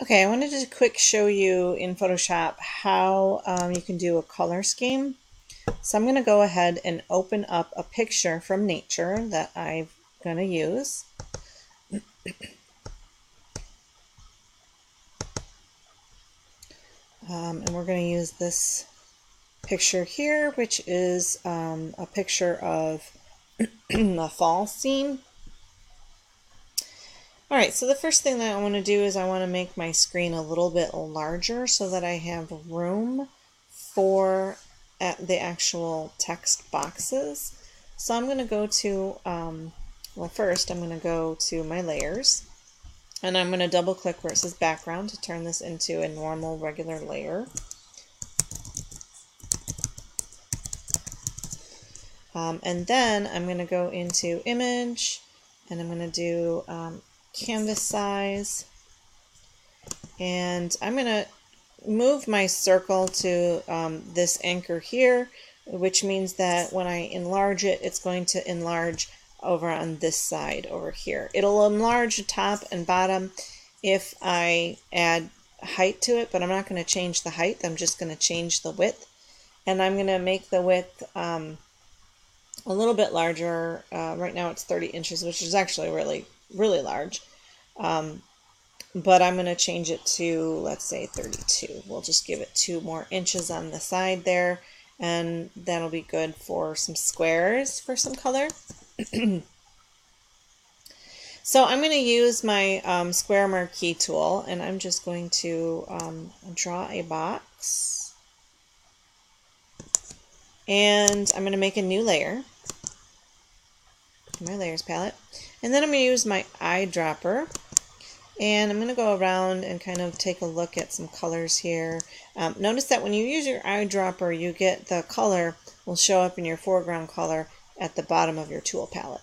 Okay, I wanted to quick show you in Photoshop how you can do a color scheme. So I'm going to go ahead and open up a picture from nature that I'm going to use. And we're going to use this picture here, which is a picture of a fall scene. Alright, so the first thing that I want to do is I want to make my screen a little bit larger so that I have room for the actual text boxes. So I'm going to go to, well, first I'm going to go to my layers, and I'm going to double click where it says background to turn this into a normal regular layer. And then I'm going to go into image, and I'm going to do canvas size, and I'm going to move my circle to this anchor here, which means that when I enlarge it, it's going to enlarge over on this side over here. It'll enlarge the top and bottom if I add height to it, but I'm not going to change the height. I'm just going to change the width, and I'm going to make the width a little bit larger. Right now it's 30 inches, which is actually really large. But I'm going to change it to, let's say, 32. We'll just give it 2 more inches on the side there, and that'll be good for some squares for some color. So I'm going to use my square marquee tool, and I'm just going to draw a box, and I'm going to make a new layer, my layers palette, and then I'm going to use my eyedropper. And I'm going to go around and kind of take a look at some colors here. Notice that when you use your eyedropper, you get the color will show up in your foreground color at the bottom of your tool palette.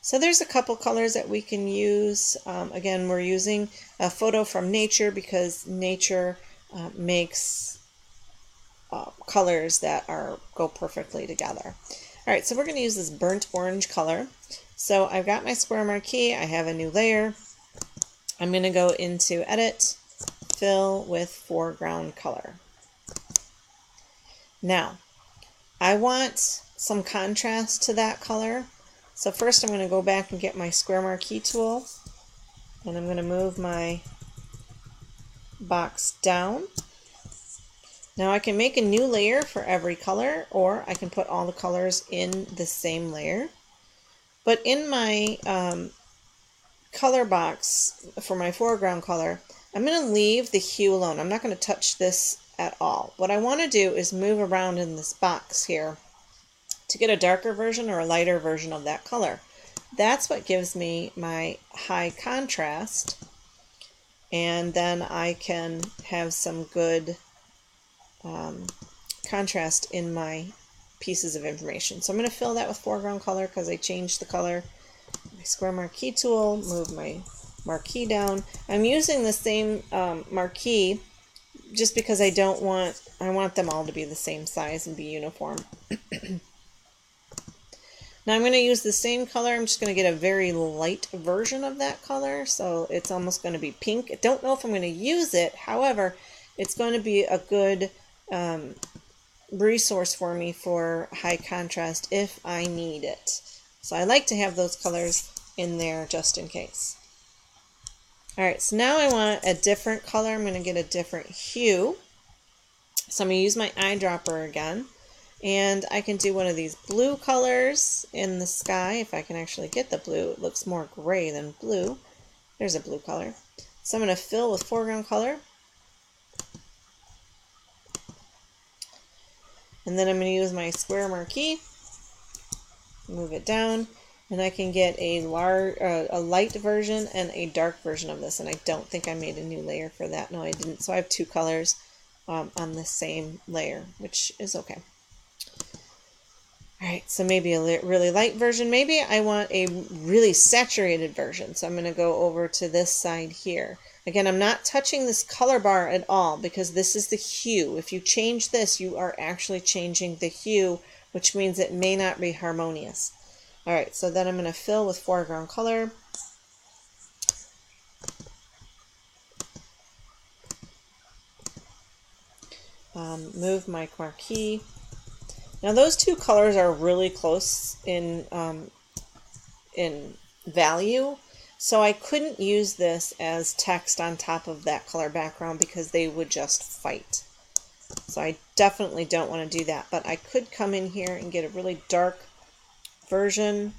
So there's a couple colors that we can use. Again, we're using a photo from nature because nature makes colors that go perfectly together. All right, so we're going to use this burnt orange color. So I've got my square marquee. I have a new layer. I'm going to go into Edit, Fill with Foreground Color. Now, I want some contrast to that color. So first I'm going to go back and get my square marquee tool, and I'm going to move my box down. Now I can make a new layer for every color, or I can put all the colors in the same layer. But in my color box for my foreground color, I'm going to leave the hue alone. I'm not going to touch this at all. What I want to do is move around in this box here to get a darker version or a lighter version of that color. That's what gives me my high contrast, and then I can have some good contrast in my pieces of information. So I'm going to fill that with foreground color because I changed the color. My square marquee tool, move my marquee down. I'm using the same marquee just because I want them all to be the same size and be uniform. Now I'm going to use the same color. I'm just going to get a very light version of that color, so it's almost going to be pink. I don't know if I'm going to use it. However, it's going to be a good resource for me for high contrast if I need it. So I like to have those colors in there just in case. Alright, so now I want a different color. I'm going to get a different hue. So I'm going to use my eyedropper again. And I can do one of these blue colors in the sky. If I can actually get the blue, it looks more gray than blue. There's a blue color. So I'm going to fill with foreground color. And then I'm going to use my square marquee, move it down, and I can get a light version and a dark version of this. And I don't think I made a new layer for that. No, I didn't. So I have 2 colors on the same layer, which is okay. Alright, so maybe a really light version. Maybe I want a really saturated version. So I'm going to go over to this side here. Again, I'm not touching this color bar at all because this is the hue. If you change this, you are actually changing the hue, which means it may not be harmonious. Alright, so then I'm going to fill with foreground color. move my marquee. Now those two colors are really close in value, so I couldn't use this as text on top of that color background because they would just fight. So I definitely don't want to do that, but I could come in here and get a really dark version.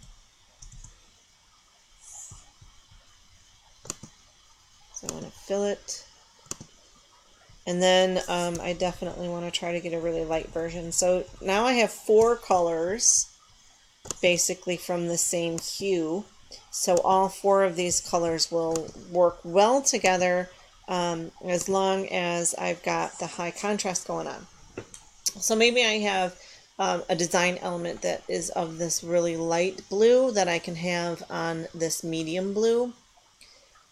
So I want to fill it. And then I definitely want to try to get a really light version. So now I have 4 colors basically from the same hue. So all 4 of these colors will work well together as long as I've got the high contrast going on. So maybe I have a design element that is of this really light blue that I can have on this medium blue.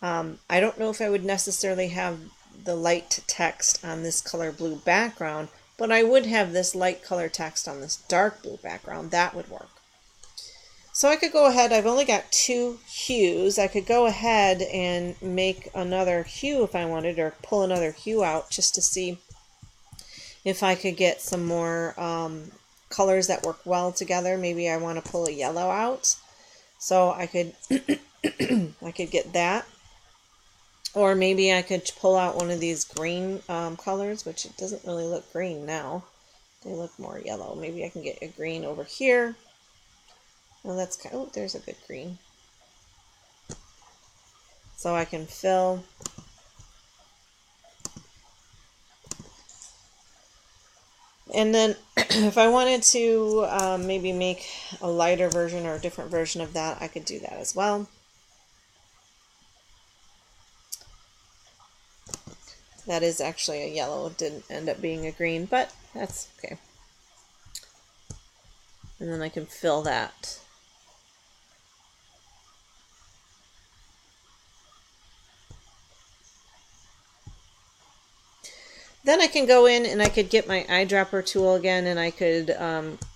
I don't know if I would necessarily have the light text on this color blue background, but I would have this light color text on this dark blue background. That would work. So I could go ahead, I've only got 2 hues. I could go ahead and make another hue if I wanted, or pull another hue out just to see if I could get some more colors that work well together. Maybe I want to pull a yellow out. So I could I could get that. Or maybe I could pull out one of these green colors, which it doesn't really look green now. They look more yellow. Maybe I can get a green over here. Oh, that's kind of, oh, there's a good green. So I can fill. And then if I wanted to maybe make a lighter version or a different version of that, I could do that as well. That is actually a yellow. It didn't end up being a green, but that's okay. And then I can fill that. Then I can go in and I could get my eyedropper tool again, and I could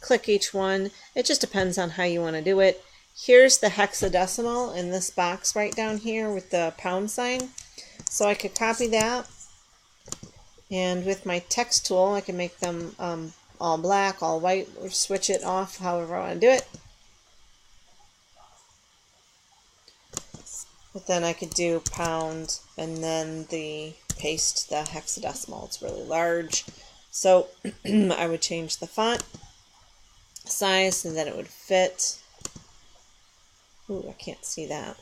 click each one. It just depends on how you want to do it. Here's the hexadecimal in this box right down here with the pound sign. So I could copy that. And with my text tool, I can make them all black, all white, or switch it off however I want to do it. But then I could do pound and then paste the hexadecimal. It's really large. So I would change the font size so that it would fit. Ooh, I can't see that.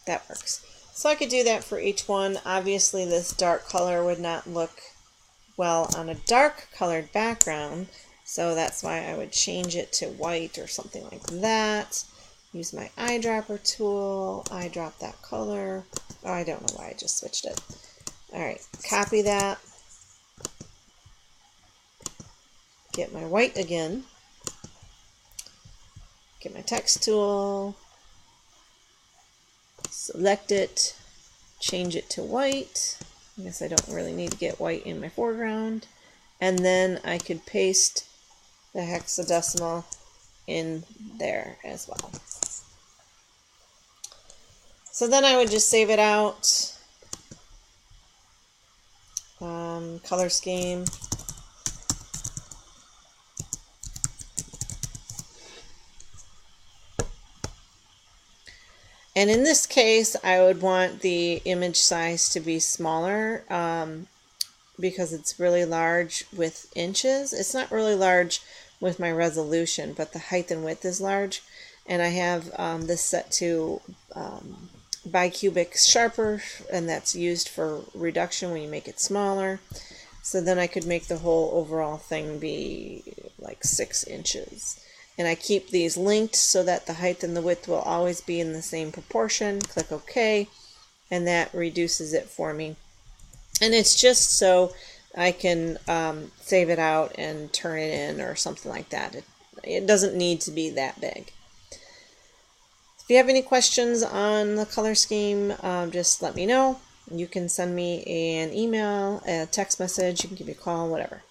That works. So I could do that for each one. Obviously this dark color would not look well on a dark colored background, so that's why I would change it to white or something like that. Use my eyedropper tool, eyedrop that color. Oh, I don't know why I just switched it. Alright, copy that. Get my white again. Get my text tool. Select it, change it to white. I guess I don't really need to get white in my foreground. And then I could paste the hexadecimal in there as well. So then I would just save it out. Color scheme. And in this case, I would want the image size to be smaller because it's really large with inches. It's not really large with my resolution, but the height and width is large. And I have this set to bicubic sharper, and that's used for reduction when you make it smaller. So then I could make the whole overall thing be like 6 inches. And I keep these linked so that the height and the width will always be in the same proportion. Click OK, and that reduces it for me. And it's just so I can save it out and turn it in or something like that. It doesn't need to be that big. If you have any questions on the color scheme, just let me know. You can send me an email, a text message, you can give me a call, whatever.